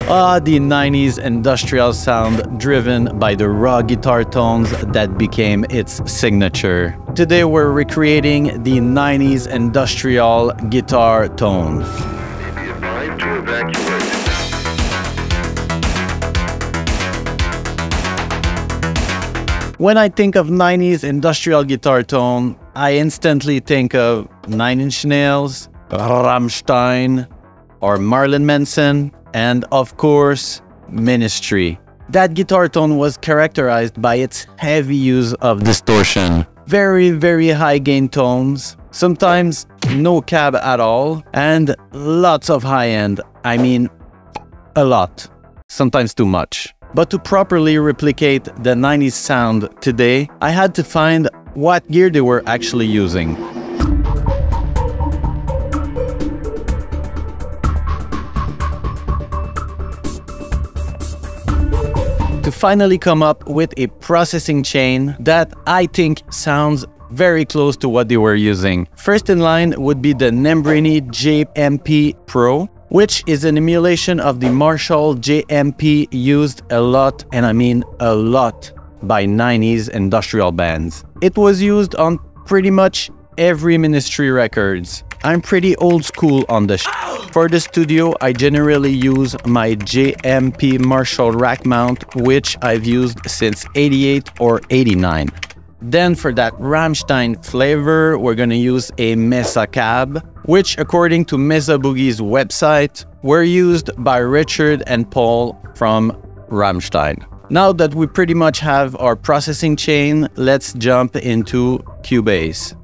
Ah, the 90s industrial sound driven by the raw guitar tones that became its signature. Today we're recreating the 90s industrial guitar tone. Be advised to evacuate. When I think of 90s industrial guitar tone, I instantly think of 9 Inch Nails, Rammstein, or Marilyn Manson, and of course, Ministry. That guitar tone was characterized by its heavy use of distortion, very high gain tones, sometimes no cab at all, and lots of high end. I mean, a lot, sometimes too much. But to properly replicate the 90s sound today, I had to find what gear they were actually using. To finally come up with a processing chain that I think sounds very close to what they were using. First in line would be the Nembrini JMP PRO, which is an emulation of the Marshall JMP used a lot, and I mean a lot, by 90s industrial bands. It was used on pretty much every Ministry records. I'm pretty old school on this. For the studio, I generally use my JMP Marshall rack mount, which I've used since 88 or 89. Then for that Rammstein flavor, we're gonna use a Mesa cab, which according to Mesa Boogie's website, were used by Richard and Paul from Rammstein. Now that we pretty much have our processing chain, let's jump into Cubase.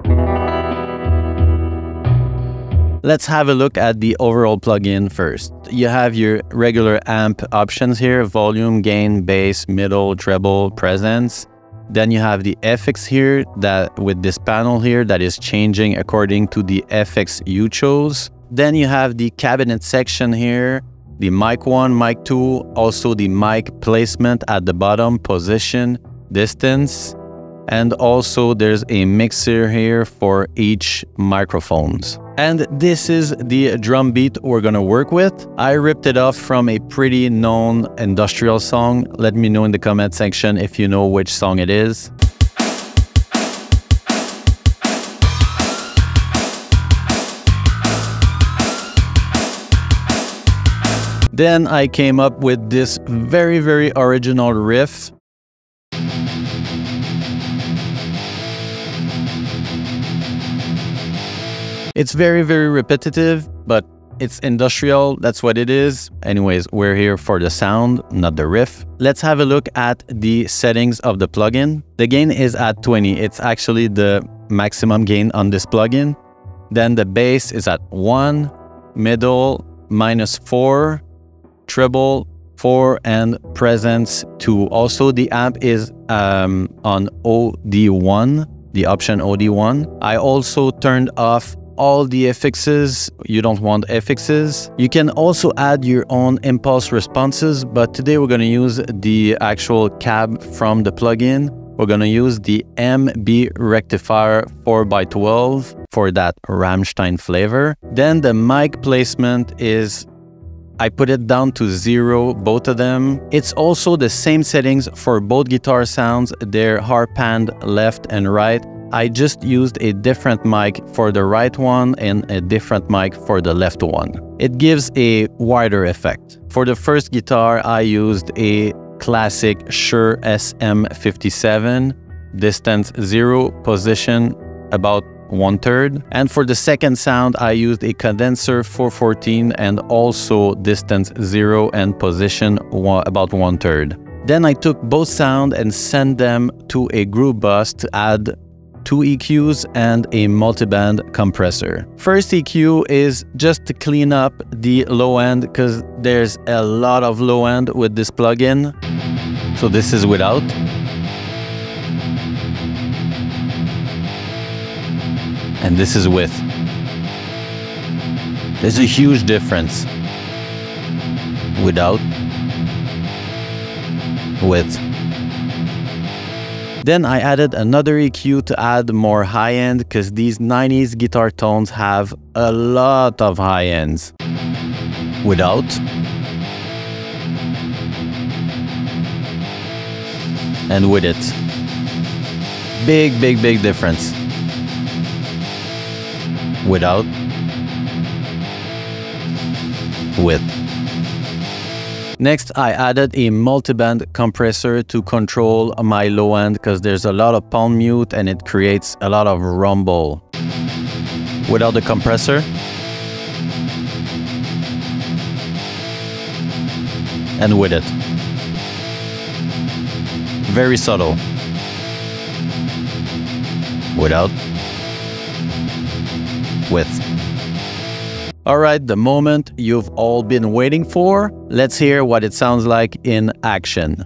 Let's have a look at the overall plugin first. You have your regular amp options here: volume, gain, bass, middle, treble, presence. Then you have the FX here, that with this panel here that is changing according to the FX you chose. Then you have the cabinet section here, the mic 1, mic 2, also the mic placement at the bottom, position, distance, and also there's a mixer here for each microphones. And this is the drum beat we're gonna work with. I ripped it off from a pretty known industrial song. Let me know in the comment section if you know which song it is. Then I came up with this very original riff. It's very repetitive, but it's industrial, that's what it is. Anyways, we're here for the sound, not the riff. Let's have a look at the settings of the plugin. The gain is at 20. It's actually the maximum gain on this plugin. Then the bass is at 1, middle -4, treble 4, and presence 2. Also, the amp is on OD1, the option OD1. I also turned off all the FXs. You don't want FXs. You can also add your own impulse responses, but today we're going to use the actual cab from the plugin. We're going to use the MB rectifier 4x12 for that Rammstein flavor. Then the mic placement is, I put it down to 0, both of them. It's also the same settings for both guitar sounds. They're hard panned left and right. I just used a different mic for the right one and a different mic for the left one. It gives a wider effect. For the first guitar, I used a classic Shure SM57, distance 0, position about 1/3. And for the second sound, I used a condenser 414 and also distance 0 and position about 1/3. Then I took both sound and sent them to a groove bus to add 2 EQs and a multiband compressor. First EQ is just to clean up the low end because there's a lot of low end with this plugin. So this is without. And this is with. There's a huge difference. Without. With. Then I added another EQ to add more high end because these 90s guitar tones have a lot of high ends. Without. and with it. Big, big, big difference. Without, with. Next, I added a multiband compressor to control my low end because there's a lot of palm mute and it creates a lot of rumble. Without the compressor, and with it. Very subtle. Without, with. All right, the moment you've all been waiting for. Let's hear what it sounds like in action.